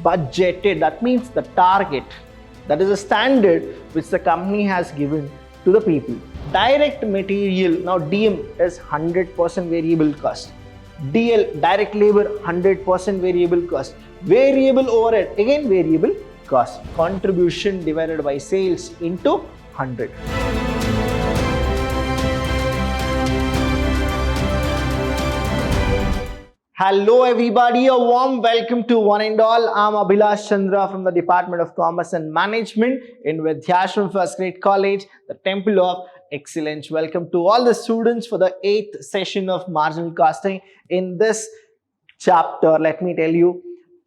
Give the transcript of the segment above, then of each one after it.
budgeted, that means the target, that is a standard which the company has given to the people. Direct material, now DM is 100% variable cost. DL, direct labor, 100% variable cost. Variable overhead, again variable cost. Contribution divided by sales into 100. Hello everybody, a warm welcome to one and all. I'm Vidhyaashram from the Department of Commerce and Management in Vidhyaashram First Grade College, the Temple of Excellence. Welcome to all the students for the 8th session of marginal costing. In this chapter, let me tell you,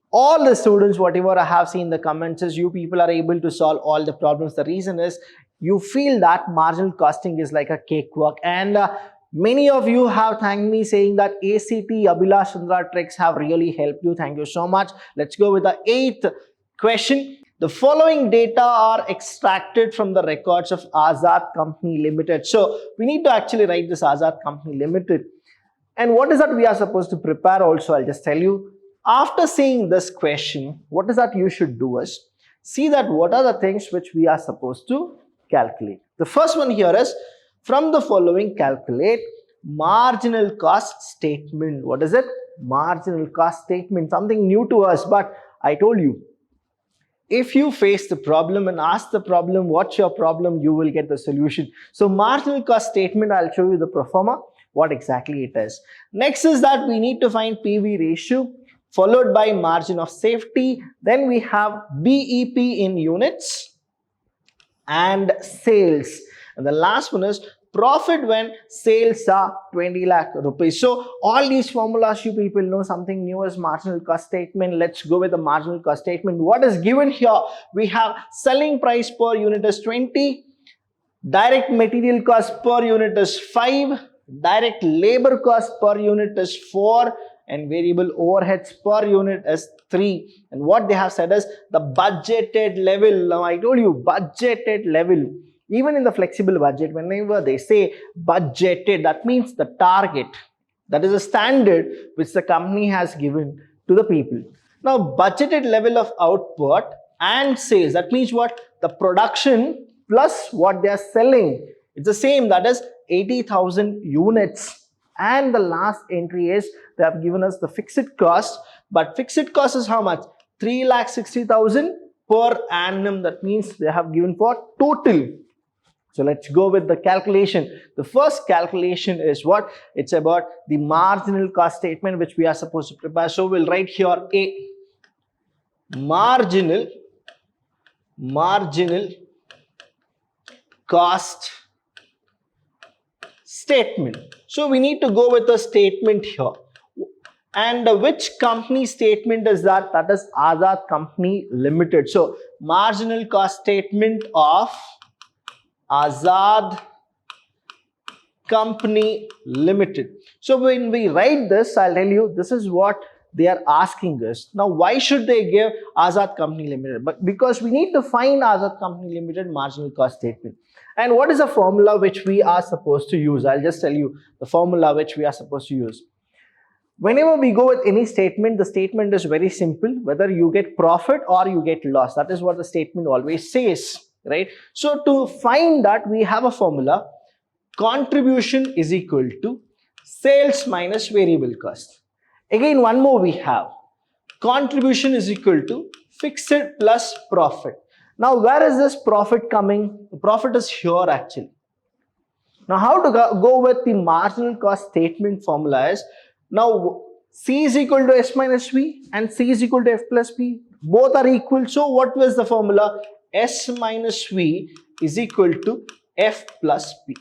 all the students, whatever I have seen in the comments is you people are able to solve all the problems. The reason is you feel that marginal costing is like a cakewalk, and many of you have thanked me saying that ACT Abhilash Chandra tricks have really helped you. Thank you so much. Let's go with the 8th question. The following data are extracted from the records of Azad Company Limited. So we need to actually write this Azad Company Limited. And what is that we are supposed to prepare also? I'll just tell you. After seeing this question, what is that you should do is see that what are the things which we are supposed to calculate. The first one here is from the following calculate marginal cost statement. What is it? Marginal cost statement, something new to us, but I told you, if you face the problem and ask the problem, what's your problem, you will get the solution. So marginal cost statement, I'll show you the pro forma, what exactly it is. Next is that we need to find PV ratio, followed by margin of safety. Then we have BEP in units and sales. And the last one is profit when sales are 20 lakh rupees. So all these formulas you people know. Something new as marginal cost statement. Let's go with the marginal cost statement. What is given here? We have selling price per unit is 20. Direct material cost per unit is 5. Direct labor cost per unit is 4. And variable overheads per unit is 3. And what they have said is the budgeted level. Now I told you budgeted level. Even in the flexible budget, whenever they say budgeted, that means the target, that is a standard which the company has given to the people. Now budgeted level of output and sales, that means what? The production plus what they are selling, it's the same, that is 80,000 units. And the last entry is they have given us the fixed cost, but fixed cost is how much? 3,60,000 per annum. That means they have given for total. So let's go with the calculation. The first calculation is what? It's about the marginal cost statement which we are supposed to prepare. So we'll write here A, marginal cost statement. So we need to go with a statement here. And which company statement is that? That is Azad Company Limited. So marginal cost statement of Azad Company Limited. So when we write this, I'll tell you, this is what they are asking us. Now, why should they give Azad Company Limited? But because we need to find Azad Company Limited marginal cost statement. And what is the formula which we are supposed to use? I'll just tell you the formula which we are supposed to use. Whenever we go with any statement, the statement is very simple. Whether you get profit or you get loss. That is what the statement always says. Right? So to find that, we have a formula. Contribution is equal to sales minus variable cost. Again, one more we have. Contribution is equal to fixed plus profit. Now, where is this profit coming? The profit is here actually. Now, how to go with the marginal cost statement formula is, now C is equal to S minus V and C is equal to F plus P. Both are equal. So what was the formula? S minus V is equal to F plus P.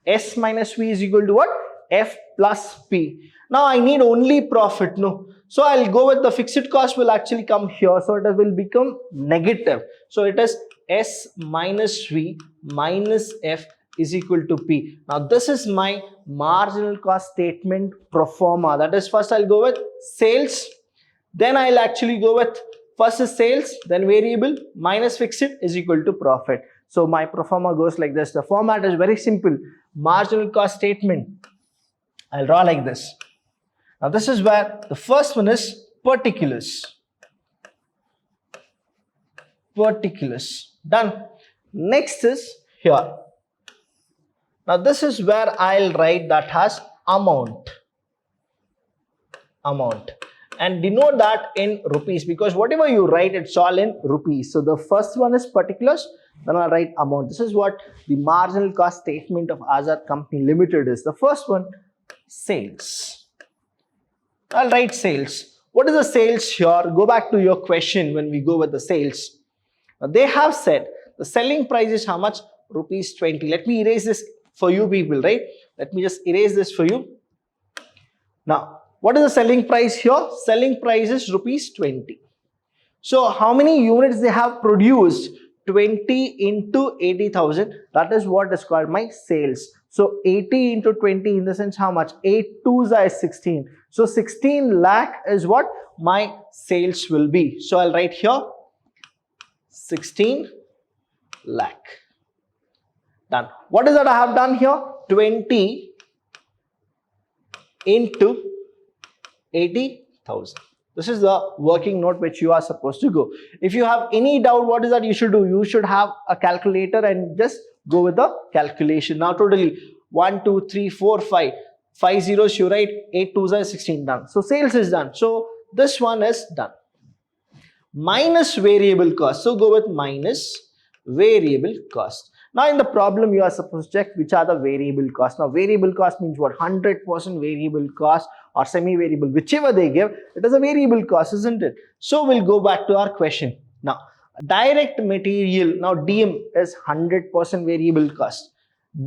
S minus V is equal to what? F plus P. Now I need only profit, no. So I'll go with the fixed cost will actually come here. So it will become negative. So it is S minus V minus F is equal to P. Now this is my marginal cost statement pro forma. That is, first I'll go with sales. Then I'll actually go with first is sales, then variable minus fixed is equal to profit. So my pro forma goes like this. The format is very simple. Marginal cost statement. I'll draw like this. Now this is where the first one is particulars. particulars. Done. Next is here. Now this is where I'll write that has amount and denote that in rupees, because whatever you write, it's all in rupees. So the first one is particulars, then I'll write amount. This is what the marginal cost statement of Azad Company Limited is. The first one, sales. I'll write sales. What is the sales here? Go back to your question when we go with the sales. Now they have said the selling price is how much? Rupees 20. Let me erase this for you people, right? Let me just erase this for you. Now, what is the selling price here? Selling price is rupees 20. So, how many units they have produced? 20 into 80,000. That is what is called my sales. So, 80 into 20 in the sense how much? 8 2s are 16. So, 16 lakh is what my sales will be. So, I'll write here 16 lakh. Done. What is that I have done here? 20 into 80,000. This is the working note which you are supposed to go. If you have any doubt, what is that you should do? You should have a calculator and just go with the calculation. Now totally 1, 2, 3, 4, 5. 5 zeros you write, 8 2s are 16, done. So sales is done. So this one is done. Minus variable cost. So go with minus variable cost. Now in the problem you are supposed to check which are the variable costs. Now variable cost means what? 100% variable cost or semi-variable, whichever they give, it is a variable cost, isn't it? So we'll go back to our question. Now direct material, now DM is 100% variable cost.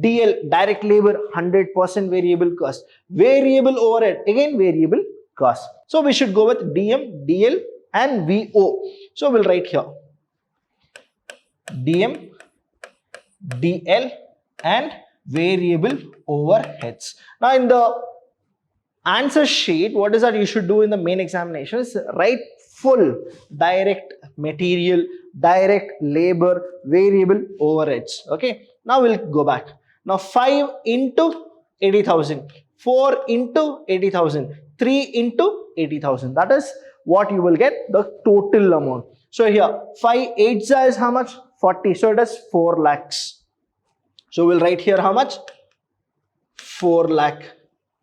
DL, direct labor, 100% variable cost. Variable overhead, again variable cost. So we should go with DM, DL and VO. So we'll write here DM, DL and variable overheads. Now in the answer sheet, what is that you should do in the main examination is write full direct material, direct labor, variable overheads. Okay, now we'll go back. Now 5 into 80,000, 4 into 80,000, 3 into 80,000. That is what you will get the total amount. So here 5 8s is how much? 40. So it is 4 lakhs. So we'll write here how much? 4 lakh.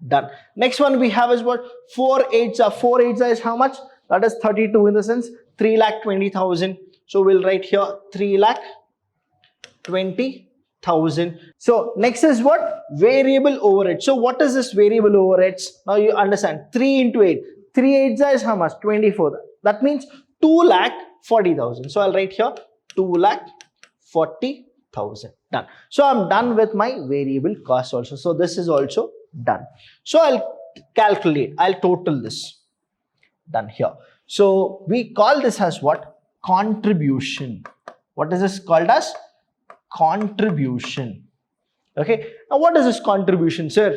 Done. Next one we have is what? 4 8s are. 4 8s is how much? That is 32 in the sense 3,20,000. So we'll write here 3,20,000. So next is what? Variable overhead. So what is this variable overheads? Now you understand. 3 into 8. 3 8s is how much? 24. That means 2,40,000. So I'll write here 2,40,000. Done. So I'm done with my variable cost also. So this is also done. So I'll calculate. I'll total this. Done here. So we call this as what? Contribution. What is this called as? Contribution. Okay. Now what is this contribution, sir?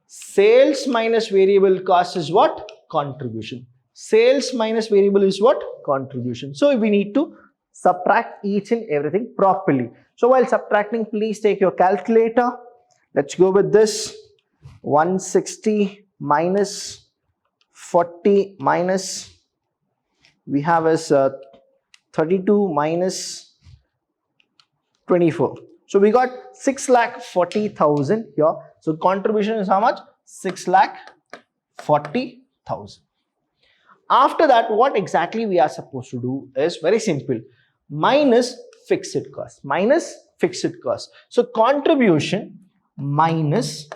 Sales minus variable cost is what? Contribution. Sales minus variable is what? Contribution. So we need to subtract each and everything properly. So while subtracting, please take your calculator. Let's go with this. 160 minus 40 minus, we have as 32 minus 24. So we got 6,40,000 here. So contribution is how much? 6,40,000. After that, what exactly we are supposed to do is very simple. Minus fixed cost. Minus fixed cost. So contribution minus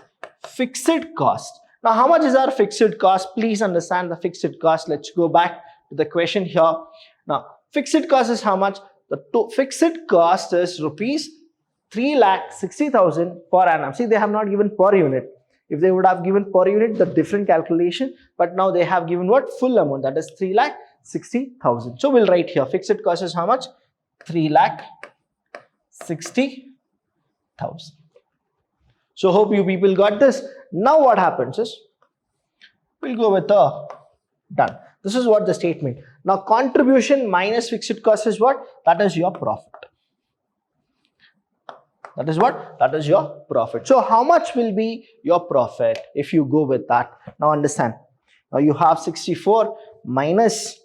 fixed cost. Now how much is our fixed cost? Please understand the fixed cost. Let's go back to the question here. Now fixed cost is how much? The fixed cost is rupees 3,60,000 per annum. See, they have not given per unit. If they would have given per unit, the different calculation, but now they have given what? Full amount, that is 3,60,000. So we'll write here fixed cost is how much? 3,60,000. So hope you people got this. Now what happens is we'll go with the done. This is what the statement. Now contribution minus fixed cost is what? That is your profit. That is what? That is your profit. So how much will be your profit if you go with that? Now understand. Now you have 64 minus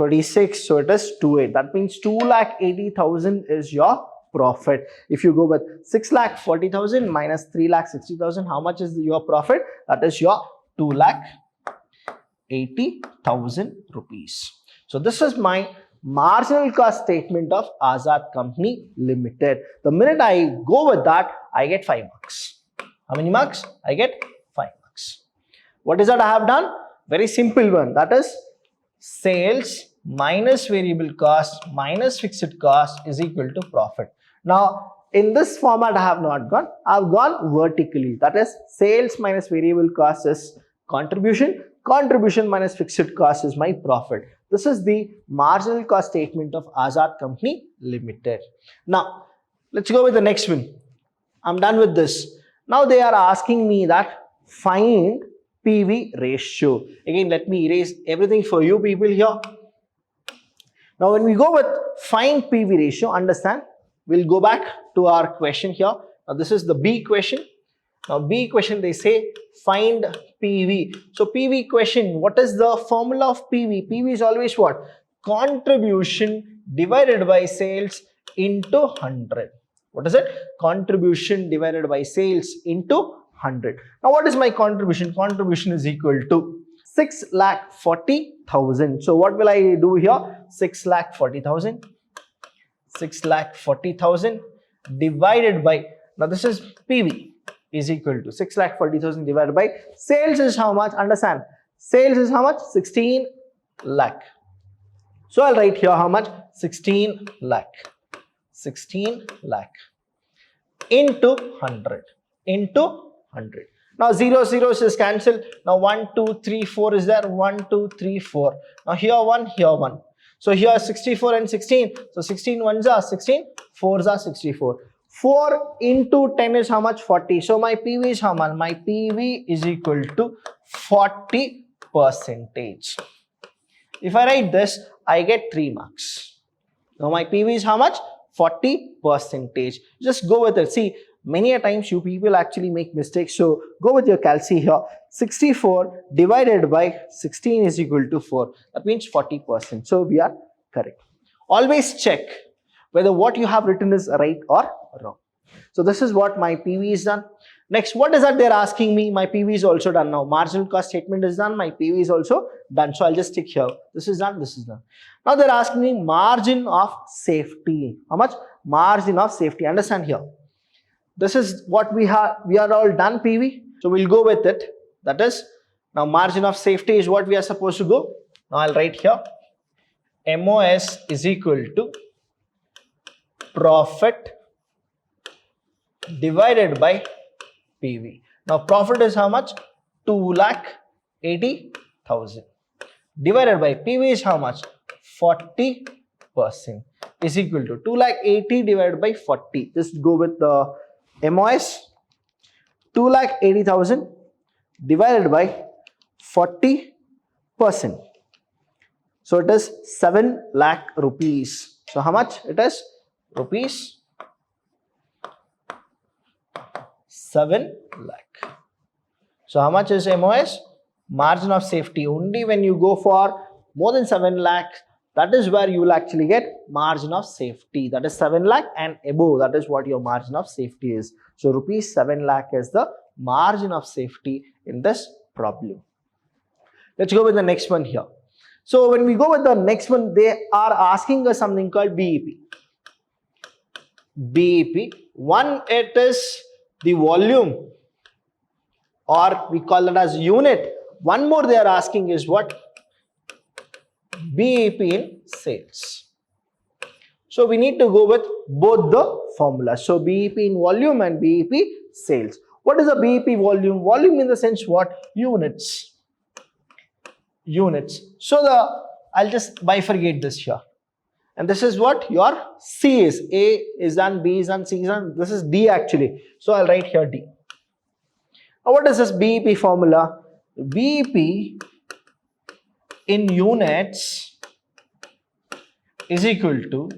36, so it is 28. That means 2,80,000 is your profit. If you go with 6,40,000 minus 3,60,000, how much is your profit? That is your 2,80,000 rupees. So this is my marginal cost statement of Azad Company Limited. The minute I go with that, I get 5 marks. How many marks? I get 5 marks. What is that I have done? Very simple one. That is sales minus variable cost minus fixed cost is equal to profit. Now, in this format, I have not gone. I have gone vertically. That is sales minus variable cost is contribution. Contribution minus fixed cost is my profit. This is the marginal cost statement of Azad Company Limited. Now, let's go with the next one. I'm done with this. Now, they are asking me that find PV ratio. Again, let me erase everything for you people here. Now, when we go with find PV ratio, understand, we'll go back to our question here. Now, this is the B question. Now, B question, they say find PV. So, PV question, what is the formula of PV? PV is always what? Contribution divided by sales into 100. What is it? Contribution divided by sales into 100. Now, what is my contribution? Contribution is equal to 6,40,000. So, what will I do here? 6,40,000. 6,40,000 divided by, now this is PV, is equal to 6,40,000 divided by sales is how much? Understand, sales is how much? 16 lakh. So I'll write here how much? 16 lakh. 16 lakh into 100. Into 100. Now 0 zeros is cancelled. Now 1, 2, 3, 4 is there. 1, 2, 3, 4. Now here 1, here 1. So here 64 and 16. So 16 ones are 16, 4s are 64. 4 into 10 is how much? 40. So my PV is how much? My PV is equal to 40%. If I write this, I get 3 marks. Now my PV is how much? 40%. Just go with it. See, many a times you people actually make mistakes. So go with your calci here. 64 divided by 16 is equal to 4. That means 40%. So we are correct. Always check whether what you have written is right or wrong. So this is what my PV is done. Next, what is that they're asking me? My PV is also done now. Marginal cost statement is done. My PV is also done. So I'll just stick here. This is done. This is done. Now they're asking me margin of safety. How much? Margin of safety. Understand here. This is what we have. We are all done PV. So we'll go with it. That is, now margin of safety is what we are supposed to go. Now I'll write here. MOS is equal to profit divided by PV. Now profit is how much? 2,80,000 divided by PV is how much? 40% is equal to 2,80,000 divided by 40. Just go with the MOS. 2,80,000 divided by 40%. So it is 7 lakh rupees. So how much it is? Rupees 7 lakh. So how much is MOS? Margin of safety. Only when you go for more than 7 lakh, that is where you will actually get margin of safety. That is 7 lakh and above. That is what your margin of safety is. So rupees 7 lakh is the margin of safety in this problem. Let's go with the next one here. So when we go with the next one, they are asking us something called BEP. BEP. One, it is the volume, or we call it as unit. One more they are asking is what? BEP in sales. So we need to go with both the formulas. So BEP in volume and BEP sales. What is a BEP volume? Volume in the sense what? Units. Units. So I'll just bifurcate this here. And this is what your C is. A is done, B is done, C is done. This is D actually. So I'll write here D. Now what is this BEP formula? BEP in units is equal to,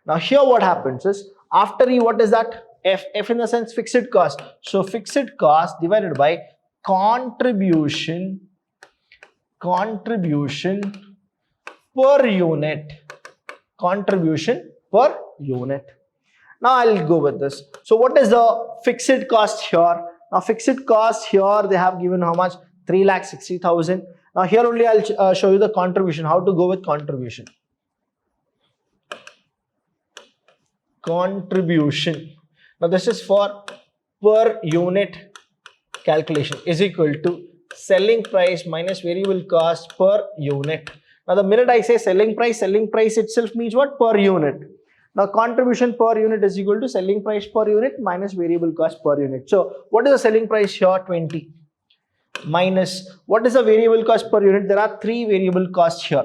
now here what happens is, after E, what is that? F. F in the sense fixed cost. So fixed cost divided by contribution per unit. Contribution per unit. Now I'll go with this. So what is the fixed cost here? Now fixed cost here they have given how much? 3,60,000. Now here only I'll show you the contribution. How to go with contribution. Contribution. Now this is for per unit calculation is equal to selling price minus variable cost per unit. Now the minute I say selling price itself means what? Per unit. Now contribution per unit is equal to selling price per unit minus variable cost per unit. So what is the selling price here? 20 minus what is the variable cost per unit? There are 3 variable costs here.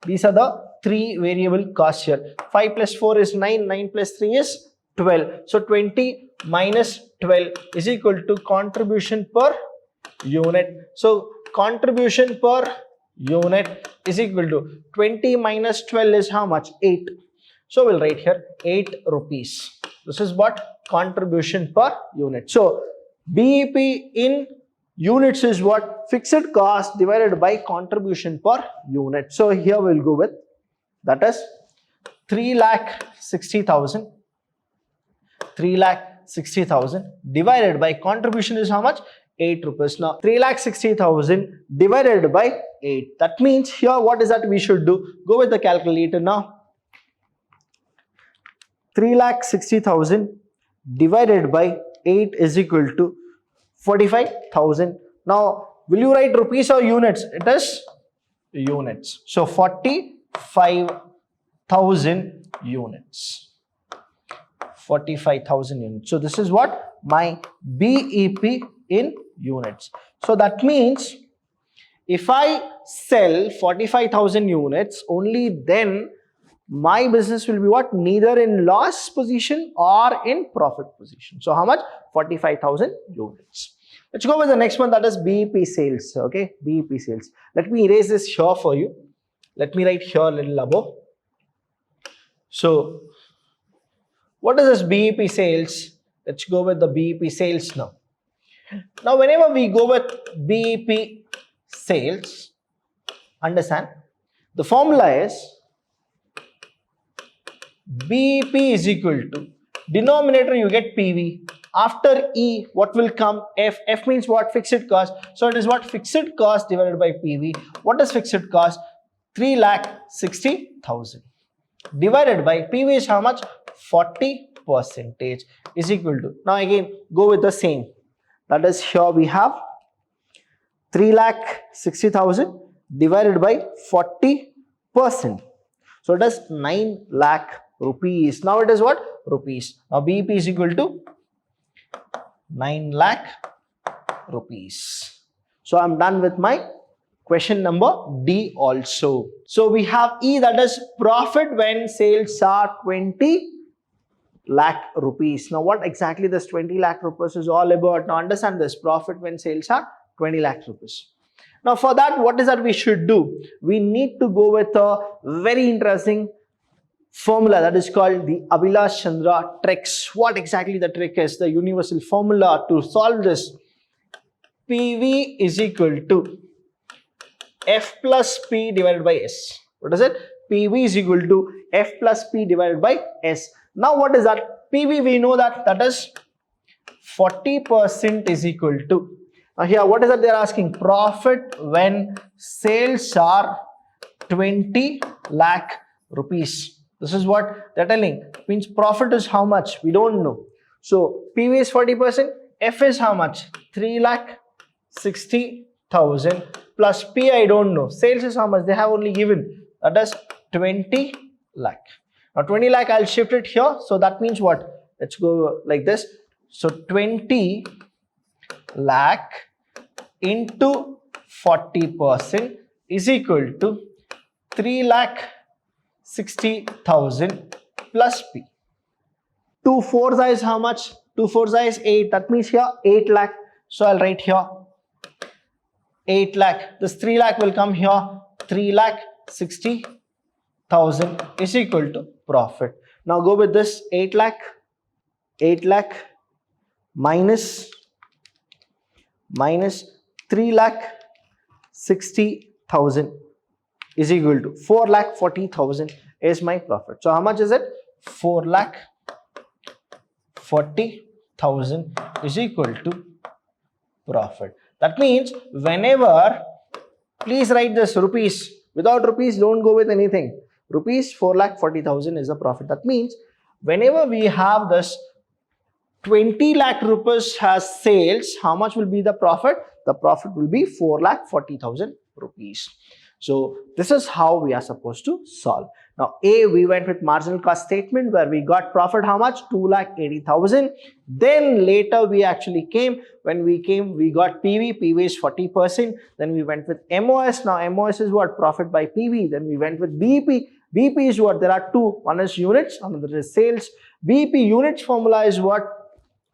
These are the 3 variable costs here. 5 plus 4 is 9, 9 plus 3 is 12. So 20 minus 12 is equal to contribution per unit. So contribution per unit is equal to 20 minus 12 is how much? 8. So we'll write here 8 rupees. This is what? Contribution per unit. So BEP in units is what? Fixed cost divided by contribution per unit. So here we'll go with that is 3,60,000. 3,60,000 divided by contribution is how much? 8 rupees. Now 3,60,000 divided by 8. That means here what is that we should do? Go with the calculator now. 3,60,000 divided by 8 is equal to 45,000. Now will you write rupees or units? It is units. So 45,000 units. 45,000 units. So this is what? My BEP in units. So that means if I sell 45,000 units, only then my business will be what? Neither in loss position or in profit position. So how much? 45,000 units. Let's go with the next one, that is BEP sales. Okay, BEP sales. Let me erase this here for you. Let me write here a little above. So what is this BEP sales? Let's go with the BEP sales now. Now whenever we go with BEP sales, understand the formula is BEP is equal to denominator you get PV. After E, what will come? F. F means what? Fixed cost. So it is what? Fixed cost divided by PV. What is fixed cost? 3,60,000 divided by PV is how much? 40% is equal to. Now again go with the same. That is here we have 3,60,000 divided by 40%. So it is 9 lakh rupees. Now it is what? Rupees. Now BEP is equal to 9 lakh rupees. So I'm done with my question number D also. So we have E, that is profit when sales are 20 lakh rupees. Now what exactly this 20 lakh rupees is all about? Now understand this, profit when sales are 20 lakh rupees. Now for that, what is that we should do? We need to go with a very interesting formula that is called the Abhilash Chandra tricks. What exactly the trick is? The universal formula to solve this. PV is equal to F plus P divided by S. What is it? PV is equal to F plus P divided by S. Now what is that? PV we know that is 40% is equal to. Now here what is that they are asking? Profit when sales are 20 lakh rupees. This is what they're telling. Means profit is how much? We don't know. So PV is 40%. F is how much? 3,60,000 plus P I don't know. Sales is how much? They have only given. That is 20 lakh. Now 20 lakh I'll shift it here. So that means what? Let's go like this. So 20 lakh into 40% is equal to 3,60,000 plus P. 2 4s is how much? 2 4s is 8. That means here 8 lakh. So I'll write here 8 lakh. This 3 lakh will come here. 3,60,000 is equal to profit. Now go with this 8 lakh. 8 lakh minus 3,60,000. is equal to 4,40,000 is my profit. So how much is it? 4,40,000 is equal to profit. That means whenever, please write this rupees. Without rupees, don't go with anything. Rupees 4,40,000 is the profit. That means whenever we have this 20 lakh rupees as sales, how much will be the profit? The profit will be 4,40,000 rupees. So this is how we are supposed to solve. Now A, we went with marginal cost statement where we got profit how much? 2,80,000. Then later we actually came, when we came we got PV, PV is 40%. Then we went with MOS. Now MOS is what? Profit by PV. Then we went with BP. BP is what? There are two. One is units, another is sales. BP units formula is what?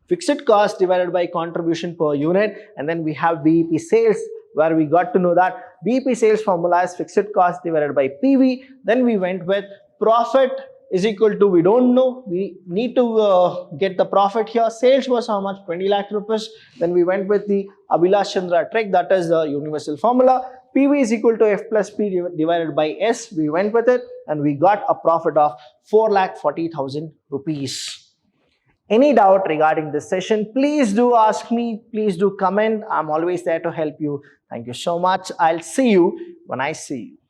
Fixed cost divided by contribution per unit. And then we have BEP sales, where we got to know that BEP sales formula is fixed cost divided by PV. Then we went with profit is equal to, we don't know, we need to get the profit here. Sales was how much? 20 lakh rupees. Then we went with the Abhilash Chandra trick, that is the universal formula. PV is equal to F plus P divided by S. We went with it and we got a profit of 4,40,000 rupees. Any doubt regarding this session, please do ask me, please do comment. I'm always there to help you. Thank you so much. I'll see you when I see you.